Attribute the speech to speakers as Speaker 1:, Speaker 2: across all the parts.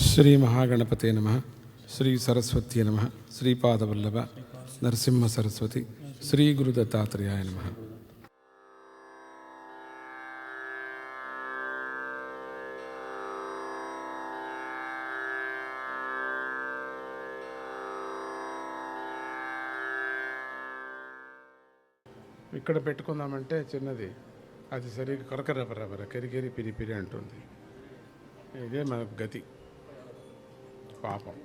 Speaker 1: శ్రీ మహాగణపతే నమః. శ్రీ సరస్వతీ నమః. శ్రీపాదవల్లభ నరసింహ సరస్వతి శ్రీ గురు దత్తాత్రేయాయ నమః. ఇక్కడ పెట్టుకుందామంటే చిన్నది, అది సరిగ్గా కొరకరబరబర కెరికెరి పిరి అంటుంది. ఇదే మనకు గతి. பாப்போம்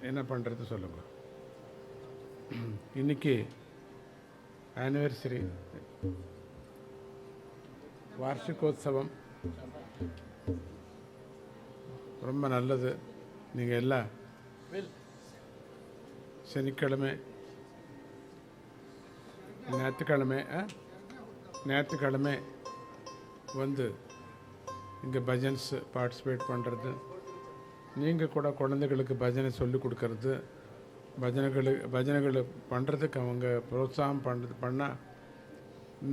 Speaker 1: என்ன பண்ணுறது சொல்லுங்க. இன்னைக்கு ஆனிவர்சரி, வார்ஷிகோத்சவம். ரொம்ப நல்லது. நீங்கள் எல்லாம் சனிக்கிழமை ஞாயிற்றுக்கிழமை வந்து இங்கே பஜன்ஸ் பார்ட்டிசிபேட் பண்ணுறது, நீங்கள் கூட குழந்தைகளுக்கு பஜனை சொல்லிக் கொடுக்கறது, பஜனைகள் பண்ணுறதுக்கு அவங்க ப்ரோத்சாகம் பண்ணால்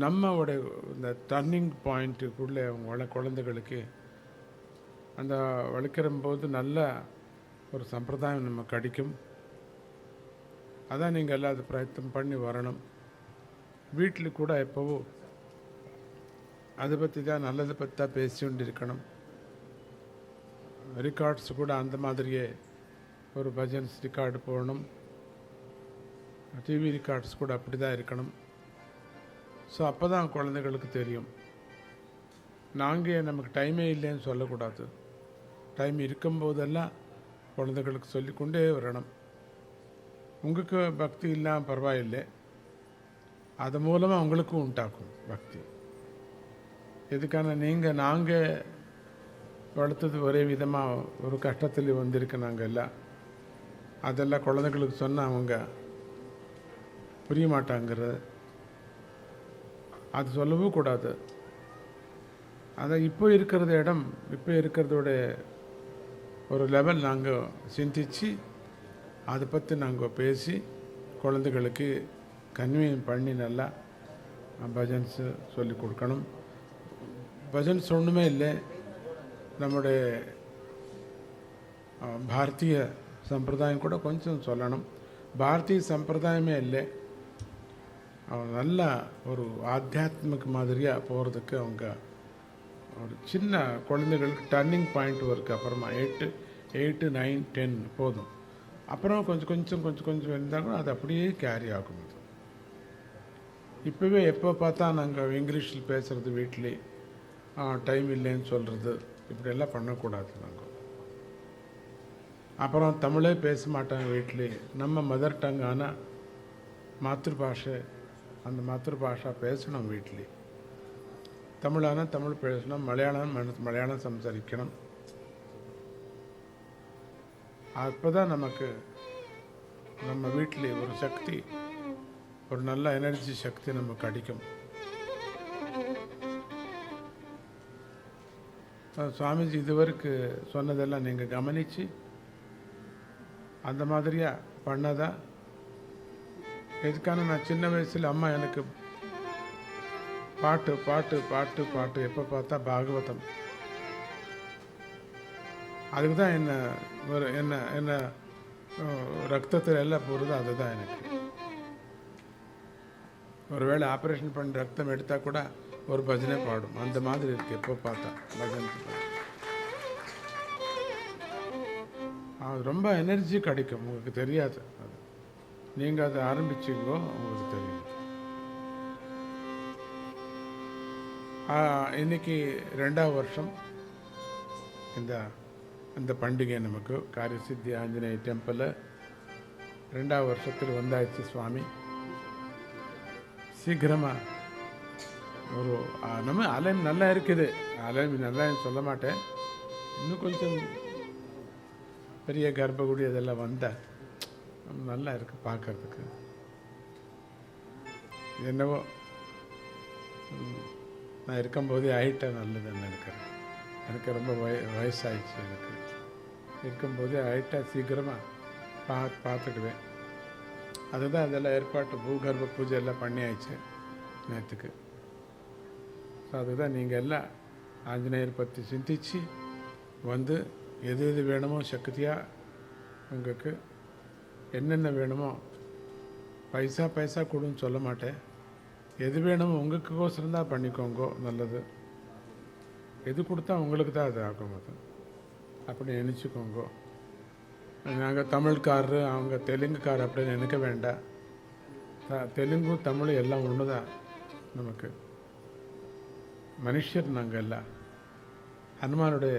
Speaker 1: நம்மளோட இந்த டர்னிங் பாயிண்ட்டுக்குள்ளே அவங்க குழந்தைகளுக்கு அந்த வளர்க்கும்போது நல்ல ஒரு சம்பிரதாயம் நம்ம கிடைக்கும். அதான் நீங்கள் எல்லாம் அது பிரயத்தனம் பண்ணி வரணும். வீட்டில் கூட எப்போவோ அதை பற்றி தான், நல்லதை பற்றி தான் பேசிக்கொண்டு இருக்கணும். ரெக்கார்ட்ஸ் கூட அந்த மாதிரியே ஒரு பஜன்ஸ் ரெக்கார்டு போடணும். டிவி ரெக்கார்ட்ஸ் கூட அப்படி தான் இருக்கணும். ஸோ அப்போ தான் குழந்தைகளுக்கு தெரியும். நாங்கள் நமக்கு டைமே இல்லைன்னு சொல்லக்கூடாது. டைம் இருக்கும்போதெல்லாம் குழந்தைகளுக்கு சொல்லிக்கொண்டே வரணும். உங்களுக்கு பக்தி இல்லாமல் பரவாயில்லை, அது மூலமாக உங்களுக்கும் உண்டாக்கும் பக்தி. எதுக்கான நாங்கள் வளர்த்தது ஒரே விதமாக ஒரு கஷ்டத்தில் வந்திருக்கு. நாங்கள் எல்லாம் அதெல்லாம் குழந்தைகளுக்கு சொன்னால் அவங்க புரிய மாட்டாங்கிறது, அது சொல்லவும் கூடாது. அதை இப்போ இருக்கிறதோட ஒரு லெவல் நாங்கள் சிந்திச்சு அதை பற்றி நாங்கள் பேசி குழந்தைகளுக்கு கன்வீன் பண்ணி நல்லா பஜன்ஸு சொல்லி கொடுக்கணும். பஜன்ஸ் ஒன்றுமே இல்லை, நம்முடைய భారతీయ సంప్రదాయం కూడా కొంచెం சொல்லணும். భారతీయ సంప్రదాயமே இல்லை, நல்ல ஒரு ஆத்தியாத்மிக மாதிரியாக போகிறதுக்கு அவங்க ஒரு சின்ன குழந்தைகளுக்கு டர்னிங் பாயிண்ட் இருக்குது. அப்புறமா 8, 9, 10 போதும். அப்புறம் கொஞ்சம் இருந்தால் கூட அது அப்படியே கேரி ஆகும். இப்போவே எப்போ பார்த்தா நாங்கள் இங்கிலீஷில் பேசுகிறது, வீட்டிலே டைம் இல்லைன்னு சொல்கிறது, இப்படியெல்லாம் பண்ணக்கூடாது. நாங்கள் அப்புறம் தமிழே பேச மாட்டாங்க வீட்டிலே. நம்ம மதர் டங் ஆனால் மாத்திருபாஷை, அந்த மாத்திருபாஷா பேசணும் வீட்டிலே. தமிழானா தமிழ் பேசணும், மலையாளம் சம்சாரிக்கணும். அப்போ தான் நமக்கு நம்ம வீட்டிலே ஒரு சக்தி, ஒரு நல்ல எனர்ஜி சக்தி நமக்கு கிடைக்கும். சுவாமிஜி இதுவரைக்கு சொன்னதெல்லாம் நீங்கள் கவனித்து அந்த மாதிரியாக பண்ணதா. எதுக்கான நான் சின்ன வயசில் அம்மா எனக்கு பாட்டு பாட்டு பாட்டு பாட்டு எப்போ பார்த்தா பாகவதம், அதுக்கு தான் என்ன ரத்தத்தில் எல்லாம் போகிறது. அதுதான் எனக்கு. ஒருவேளை ஆப்ரேஷன் பண்ணி ரத்தம் எடுத்தால் கூட ஒரு பஜனை பாடும், அந்த மாதிரி இருக்குது. எப்போ பார்த்தா பஜனை அது ரொம்ப எனர்ஜி கிடைக்கும். உங்களுக்கு தெரியாது, அது நீங்கள் அதை ஆரம்பிச்சிங்கோ உங்களுக்கு தெரியும். இன்னைக்கு 2வது வருஷம் இந்த பண்டிகை நமக்கு காரியசித்தி ஆஞ்சநேய டெம்பிளில் 2வது வருஷத்தில் வந்தாச்சு. சுவாமி சீக்கிரமாக ஒரு நம்ம ஆலயம் நல்லா இருக்குது. ஆலயம் நல்லா சொல்ல மாட்டேன், இன்னும் கொஞ்சம் பெரிய கர்ப்பகுடி அதெல்லாம் வந்தால் நல்லா இருக்குது பார்க்கறதுக்கு. என்னவோ நான் இருக்கும்போதே ஆகிட்டேன் நல்லதுன்னு நினைக்கிறேன். எனக்கு ரொம்ப வயசாகிடுச்சு. எனக்கு இருக்கும்போதே ஆகிட்டா சீக்கிரமாக பார்த்துக்குவேன். அதுதான் அதெல்லாம் ஏற்பாட்டு பூகர்ப்ப பூஜை எல்லாம் பண்ணி ஆயிடுச்சு நேற்றுக்கு. ஸோ அதுதான் நீங்கள் எல்லாம் ஆஞ்சநேயர் பற்றி சிந்திச்சு வந்து எது எது வேணுமோ சக்தியாக உங்களுக்கு என்னென்ன வேணுமோ பைசா பைசா கொடுன்னு சொல்ல மாட்டேன். எது வேணுமோ உங்களுக்கோசரம் தான் பண்ணிக்கோங்கோ, நல்லது. எது கொடுத்தா உங்களுக்கு தான் அது ஆகும், அது அப்படி நினச்சிக்கோங்கோ. நாங்கள் தமிழ்காரரு அவங்க தெலுங்குக்காரர் அப்படின்னு நினைக்க வேண்டாம். தெலுங்கு தமிழ் எல்லாம் ஒன்று தான். நமக்கு மனுஷர் நாங்கள் எல்லாம், ஹனுமானுடைய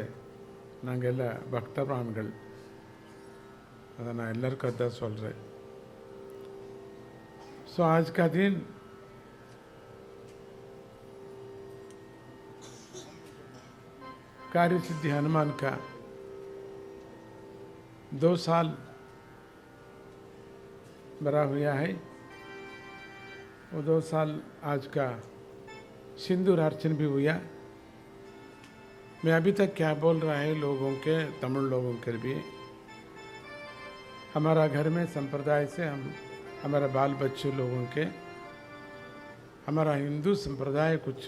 Speaker 1: நாங்கள் எல்லாம் பக்தபிரான்கள். அதை நான் எல்லாருக்கும் அதான் சொல்கிறேன். सो आज का दिन कार्य सिद्धि हनुमान का 2 साल बड़ा हुआ है. वो 2 साल आज का सिंदूर अर्चन भी हुआ. मैं अभी तक क्या बोल रहा है लोगों के, तमिल लोगों के लिए, हमारा घर में संप्रदाय से हमारा बाल बच्चों लोगों के, हमारा हिंदू संप्रदाय कुछ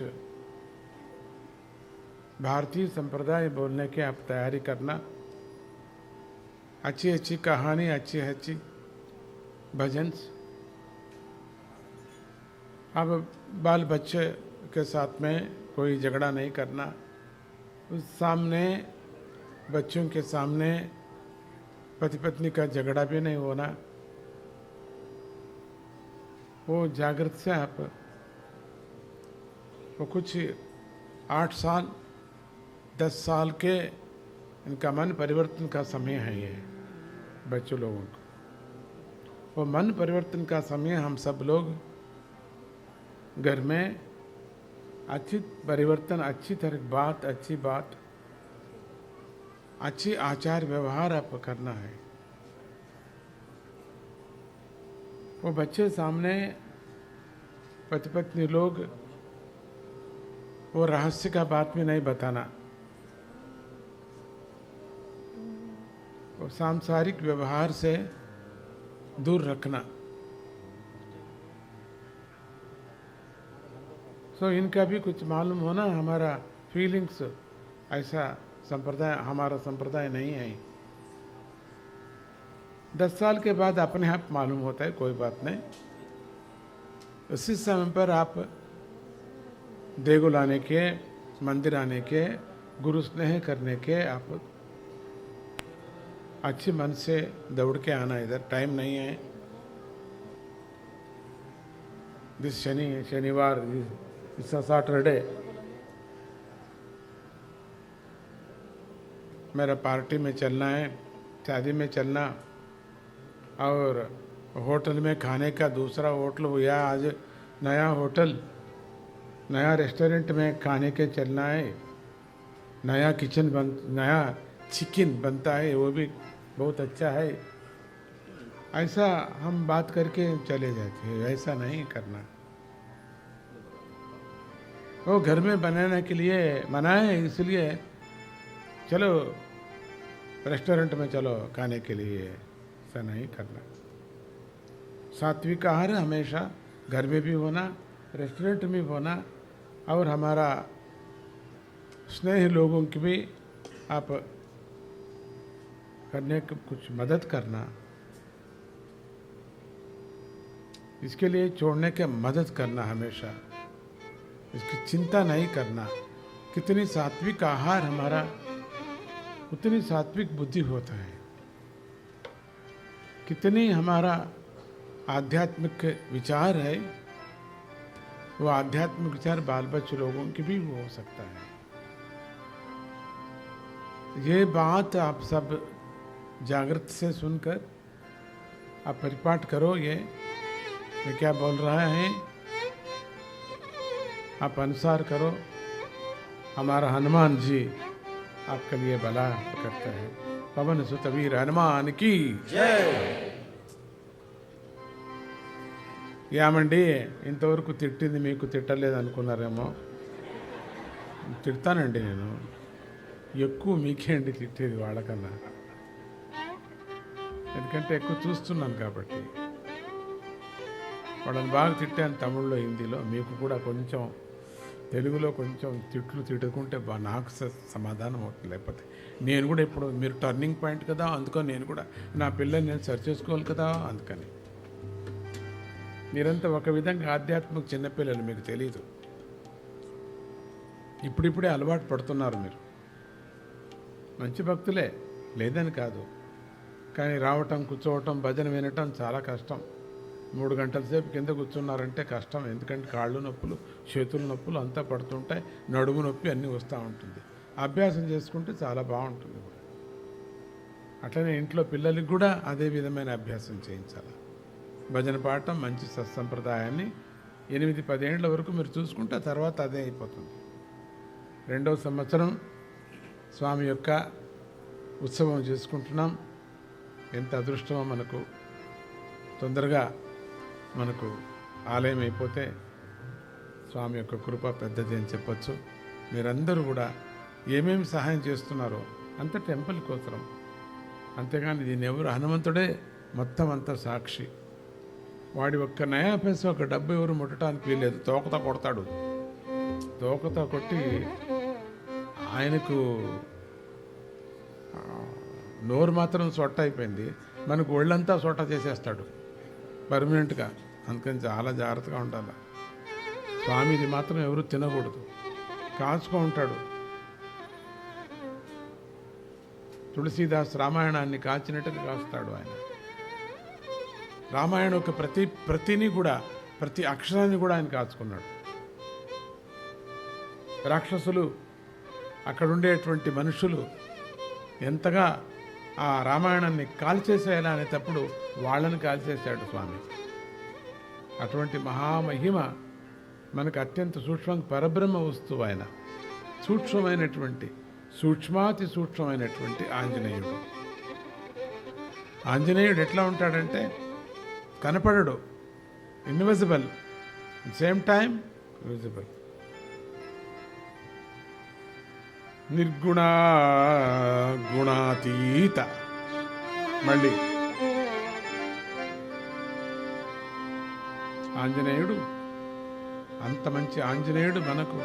Speaker 1: भारतीय संप्रदाय बोलने के आप तैयारी करना. अच्छी अच्छी कहानी, अच्छी अच्छी भजन. अब बाल बच्चे के साथ में कोई झगड़ा नहीं करना. उस सामने बच्चों के सामने पति पत्नी का झगड़ा भी नहीं होना. वो जागृत से आप वो कुछ 8 साल 10 साल के इनका मन परिवर्तन का समय है ये बच्चों लोगों को. वो मन परिवर्तन का समय हम सब लोग घर में अच्छी परिवर्तन, अच्छी तरह बात, अच्छी बात, अच्छी आचार व्यवहार आप करना है. वो बच्चे सामने पति पत्नी लोग वो रहस्य का बात भी नहीं बताना. वो सांसारिक व्यवहार से दूर रखना. सो इनका भी कुछ मालूम होना, हमारा फीलिंग्स ऐसा संप्रदाय, हमारा संप्रदाय नहीं है. 10 साल के बाद अपने आप मालूम होता है, कोई बात नहीं. उसी समय पर आप देगुल आने के, मंदिर आने के, गुरु स्नेह करने के, आप अच्छे मन से दौड़ के आना. इधर टाइम नहीं है. दिस शनिवार, इस सैटरडे मेरा पार्टी में चलना है, शादी में चलना, और होटल में खाने का दूसरा होटल हुआ आज, नया होटल, नया रेस्टोरेंट में खाने के चलना है. नया किचन नया चिकन बनता है, वो भी बहुत अच्छा है. ऐसा हम बात करके चले जाते हैं. ऐसा नहीं करना. वो घर में बनाने के लिए मना है, इसलिए चलो रेस्टोरेंट में चलो खाने के लिए. ऐसा नहीं करना. सात्विक आहार हमेशा घर में भी होना, रेस्टोरेंट में भी होना, और हमारा स्नेह लोगों की भी आप करने की कुछ मदद करना. इसके लिए छोड़ने के मदद करना हमेशा. इसकी चिंता नहीं करना. कितनी सात्विक आहार हमारा, उतनी सात्विक बुद्धि होता है. कितनी हमारा आध्यात्मिक विचार है, वो आध्यात्मिक विचार बाल बच्चे लोगों की भी हो सकता है. ये बात आप सब जागृत से सुनकर आप परिपाठ करो. ये मैं क्या बोल रहा है आप अनुसार करो. हमारा हनुमान जी आपके लिए भला करता है. पवन सुत वीर हनुमान की जय. ఏమండి ఇంతవరకు తిట్టింది మీకు తిట్టలేదు అనుకున్నారేమో. తిడతానండి నేను, ఎక్కువ మీకే అండి తిట్టేది వాళ్ళకన్నా, ఎందుకంటే ఎక్కువ చూస్తున్నాను కాబట్టి. వాళ్ళని బాగా తిట్టాను తమిళ్లో, హిందీలో. మీకు కూడా కొంచెం తెలుగులో కొంచెం తిట్లు తిట్టుకుంటే నాకు సమాధానం అవుతుంది. లేకపోతే నేను కూడా ఇప్పుడు మీరు టర్నింగ్ పాయింట్ కదా, అందుకని నేను కూడా నా పిల్లల్ని నేను సరి చేసుకోవాలి కదా. అందుకని మీరంతా ఒక విధంగా ఆధ్యాత్మిక చిన్నపిల్లలు, మీకు తెలియదు. ఇప్పుడిప్పుడే అలవాటు పడుతున్నారు. మీరు మంచి భక్తులే, లేదని కాదు. కానీ రావటం, కూర్చోవటం, భజన వినటం చాలా కష్టం. 3 గంటల సేపు కింద కూర్చున్నారంటే కష్టం. ఎందుకంటే కాళ్ళు నొప్పులు, చేతుల నొప్పులు అంతా పడుతుంటాయి, నడుము నొప్పి అన్నీ వస్తూ ఉంటుంది. అభ్యాసం చేసుకుంటే చాలా బాగుంటుంది. అట్లనే ఇంట్లో పిల్లలకి కూడా అదే విధమైన అభ్యాసం చేయించాలి. భజన పాడటం, మంచి సత్సంప్రదాయాన్ని 8-10 ఏళ్ల వరకు మీరు చూసుకుంటే తర్వాత అదే అయిపోతుంది. 2వ సంవత్సరం స్వామి యొక్క ఉత్సవం చేసుకుంటున్నాం. ఎంత అదృష్టమో మనకు. తొందరగా మనకు ఆలయం అయిపోతే స్వామి యొక్క కృప పెద్దది అని చెప్పచ్చు. మీరందరూ కూడా ఏమేమి సహాయం చేస్తున్నారో అంత టెంపుల్ కోసరం, అంతేగాని దీన్ని ఎవరు, హనుమంతుడే మొత్తం అంతా సాక్షి. వాడి ఒక్క నయా పైసా, ఒక డబ్బు ఎవరు ముట్టడానికి వీల్లేదు. తోకతో కొడతాడు. తోకతో కొట్టి ఆయనకు నోరు మాత్రం సొట్ట అయిపోయింది, మనకు ఒళ్ళంతా సొట్ట చేసేస్తాడు పర్మనెంట్గా. అందుకని చాలా జాగ్రత్తగా ఉండాలి. స్వామిది మాత్రం ఎవరు తినకూడదు, కాచుకో ఉంటాడు. తులసీదాస్ రామాయణాన్ని కాచినట్టుగా కాస్తాడు ఆయన. రామాయణం యొక్క ప్రతిని కూడా, ప్రతి అక్షరాన్ని కూడా ఆయన కాచుకున్నాడు. రాక్షసులు, అక్కడ ఉండేటువంటి మనుషులు ఎంతగా ఆ రామాయణాన్ని కాల్చేసేయాలా అనేటప్పుడు వాళ్ళని కాల్చేశాడు స్వామి. అటువంటి మహామహిమ మనకు అత్యంత సూక్ష్మంగా పరబ్రహ్మ వస్తువు ఆయన. సూక్ష్మమైనటువంటి, సూక్ష్మాతి సూక్ష్మమైనటువంటి ఆంజనేయుడు. ఆంజనేయుడు ఎట్లా ఉంటాడంటే కనపడడు, ఇన్విజిబుల్, సేమ్ టైం విజిబుల్. నిర్గుణ గుణాతీత. మళ్ళీ ఆంజనేయుడు, అంత మంచి ఆంజనేయుడు మనకు,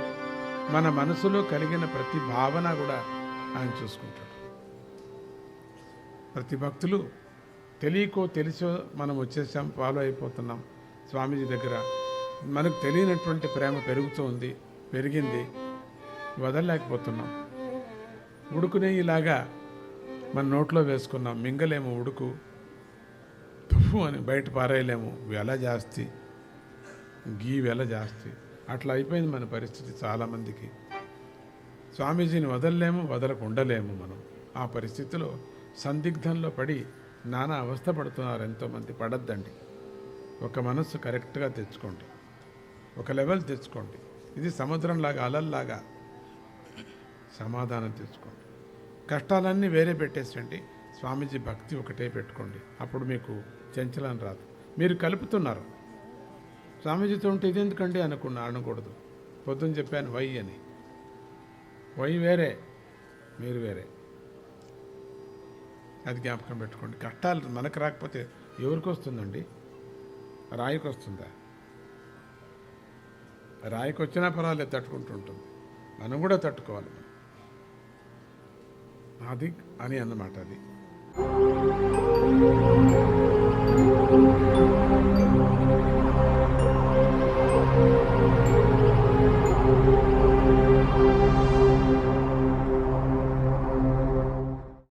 Speaker 1: మన మనసులో కలిగిన ప్రతి భావన కూడా ఆయన చూసుకుంటాడు. ప్రతి భక్తులు తెలియకో తెలిసో మనం వచ్చేసాం, ఫాలో అయిపోతున్నాం స్వామీజీ దగ్గర. మనకు తెలియనటువంటి ప్రేమ పెరుగుతూ ఉంది, పెరిగింది, వదలలేకపోతున్నాం. ఉడుకునే ఇలాగా మన నోట్లో వేసుకున్నాం, మింగలేము. ఉడుకు తుఫు అని బయట పారేయలేము, వెల జాస్తి, గీ వెల జాస్తి. అట్లా అయిపోయింది మన పరిస్థితి చాలామందికి. స్వామీజీని వదలలేము, వదలకుండలేము మనం. ఆ పరిస్థితిలో సందిగ్ధంలో పడి నానా అవస్థ పడుతున్నారు ఎంతోమంది. పడద్దండి. ఒక మనస్సు కరెక్ట్గా తెచ్చుకోండి, ఒక లెవెల్ తెచ్చుకోండి. ఇది సముద్రంలాగా, అలల్లాగా సమాధానం తెచ్చుకోండి. కష్టాలన్నీ వేరే పెట్టేసండి, స్వామీజీ భక్తి ఒకటే పెట్టుకోండి. అప్పుడు మీకు చంచలం రాదు. మీరు కలుపుతున్నారు. స్వామీజీతో ఉంటే ఇది ఎందుకండి అనకూడదు. పొద్దున్న చెప్పాను వై అని. వై వేరే, మీరు వేరే. అది జ్ఞాపకం పెట్టుకోండి. కష్టాలు మనకు రాకపోతే ఎవరికి వస్తుందండి? రాయికి వస్తుందా? రాయికి వచ్చినా పర్వాలేదు, తట్టుకుంటూ ఉంటుంది. మనం కూడా తట్టుకోవాలి. అది అని అన్నమాట. అది